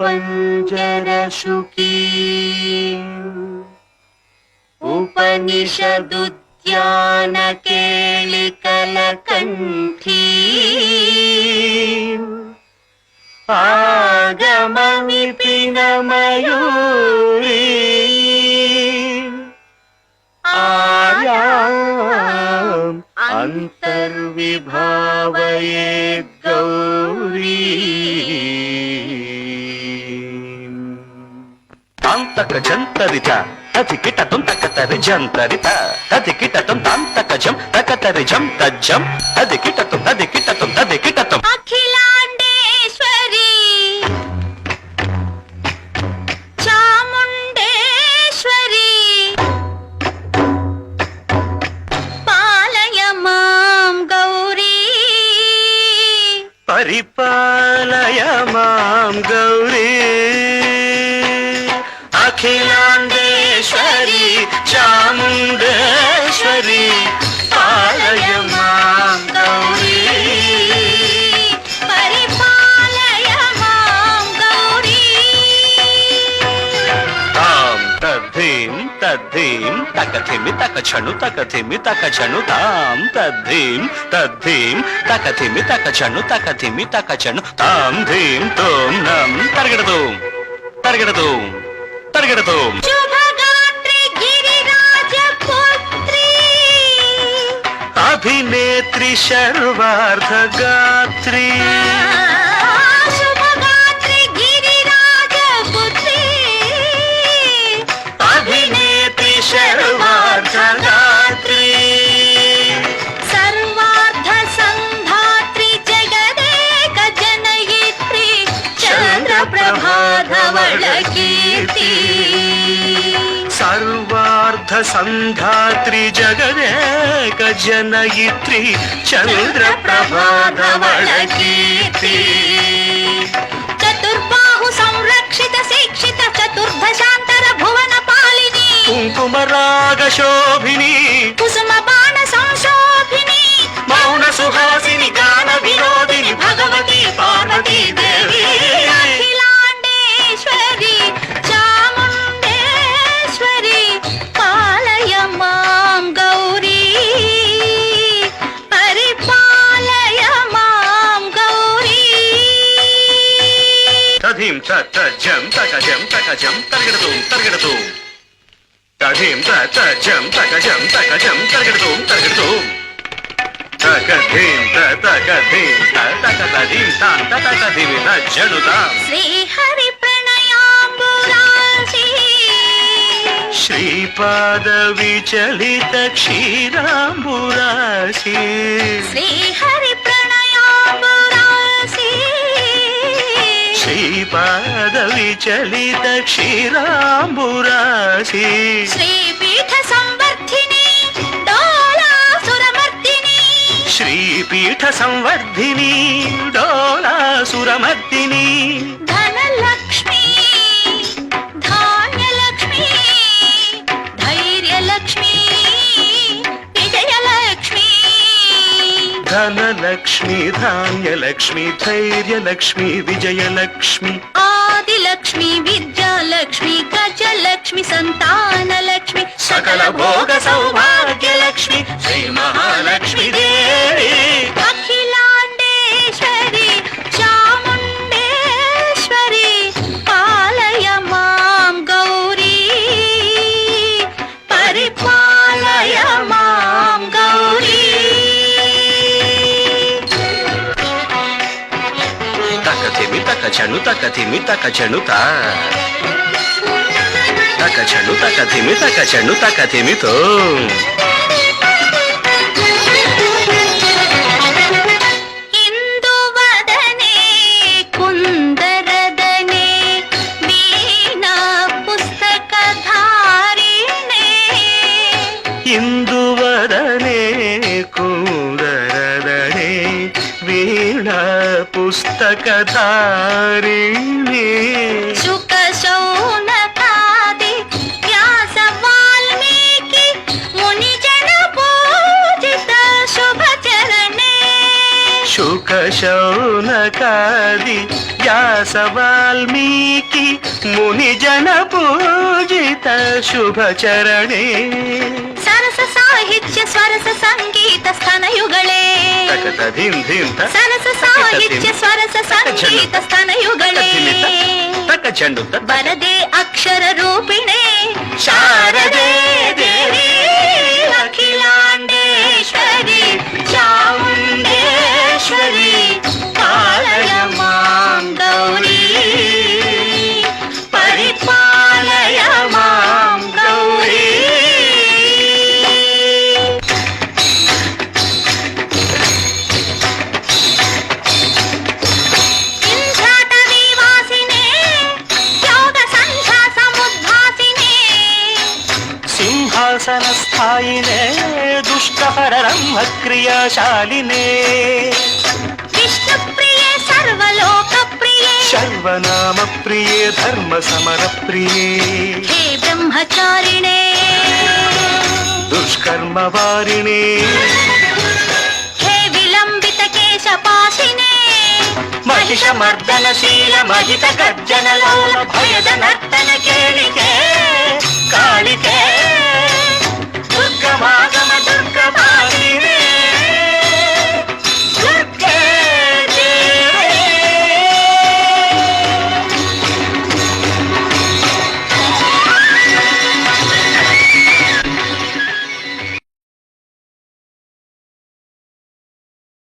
पञ्जरशुकी उपनिषदुद्यानकेलिकलकण्ठी आगमविपिनमयूरी आर्याम् अन्तर्विभावयेद् गौरी तान्तक जन्तरित तथिकिटतुं तकतरि जन्तरित तथिकिटतुं तान्तकजं तकतरि जं तज्जं तथिकिटतुं अखिलाण्डेश्वरी चामुण्डेश्वरी पालय मां गौरी परिपालय मां गौरी अखिलाण्डेश्वरी चामुण्डेश्वरी पालय मां गौरी परिपालय मां गौरी तां तद्धीं तद्धीं तकथिमि तकछनु तकथिमि तकछनु तां तद्धीं तद्धीं तकथिमि तकछनु तकथिमि तकछनु तां धीं तों नं तर्गडतुं तर्गडतुं तर्गडतुं शुभगात्री गिरिराजपुत्री अभिनेत्री सर्वार्धगात्री शुभगात्री गिरिराजपुत्री अभिनेत्री सर्वार्धगात्री सर्वार्ध संधात्री जगदेक जनयित्री चन्द्रप्रभाधवल कीर्ति सर्वार्ध संधात्री जगदेक जनयित्री चन्द्रप्रभाधवल कीर्ति चतुर्बाहु संरक्षित शिक्षित चतुर्दशान्तर भुवन पालिनी कुंकुम राग शोभिनी कुसुम बाण संशोभिनी मौन सुहासिनी गान विनोदिनी भगवती पार्वती देवी अखिलाण्डेश्वरी चामुण्डेश्वरी पालय मां गौरी परिपालय मां गौरी तधीं तज्जं तकजं तकजं तर्गडतुं तर्गडतुं तधीं तज्जं तकजं तकजं तर्गडतुं तर्गडतुं तकधीं तकधीं तकधीं तां तकधीं तज्जनुतां श्रीहरि प्रणयाम्बुराशी श्रीपाद विचलित क्षीराम्बुराशी श्रीहरि प्रणयाम्बुराशी श्रीपाद विचलित क्षीराम्बुराशी श्रीपीठ संवर्धिनी डोलासुरमर्दिनी श्रीपीठ संवर्धिनी डोलासुरमर्दिनी धनलक्ष्मी धान्यलक्ष्मी धैर्यलक्ष्मी विजयलक्ष्मी धनलक्ष्मी धान्यलक्ष्मी धैर्यलक्ष्मी विजयलक्ष्मी आदिलक्ष्मी विद्यालक्ष्मी गजलक्ष्मी संतानलक्ष्मी सकल भोग सौभाग्यलक्ष्मी श्री महालक्ष्मी देवी अखिलाण्डेश्वरी चामुण्डेश्वरी पालय मां गौरी परिपालय मां गौरी तकथिमि तकछनु तकथिमि तकछनु ता तकछनु तकथिमि तकछनु तकथिमि तो इंदुवदने कुंदरदने वीणा पुस्तकधारिणे इंदुवदने कुंदरदने वीणा पुस्तकधारिणी शुक शौनकादि व्यास वाल्मीकि मुनिजन पूजित शुभ चरणे शुक శౌనకాది వ్యాస వాల్మీకి ముని జన పూజిత శుభచరణే సరస సాహిత్య స్వరస సంగీత స్థనయుಗಳೇ తకత ధిం ధిం త సరస సాహిత్య స్వరస సంగీత స్థనయుಗಳೇ తక చెండు త వరదే అక్షర రూపిణే శారదే దేవి అఖిలాండేశ్వరి చాముండేశ్వరి పాలయ మాం గౌరీ పరిపాలయ మాం గౌరీ ఇంద్రాటవీ వాసినే యోగ సంధ్యా సముద్భాసినే సింహాసన స్థాయినే దుష్టహర బ్రహ్మ క్రియాశాలినే విష్ణు ప్రియే సర్వలోక ప్రియే సర్వనామ ప్రియే ధర్మ సమర ప్రియే హే బ్రహ్మచారిణే దుష్కర్మ వారిణే హే విలంబిత కేశపాశినే మహిష మర్దనశీల మహిత గర్జన లోల భయ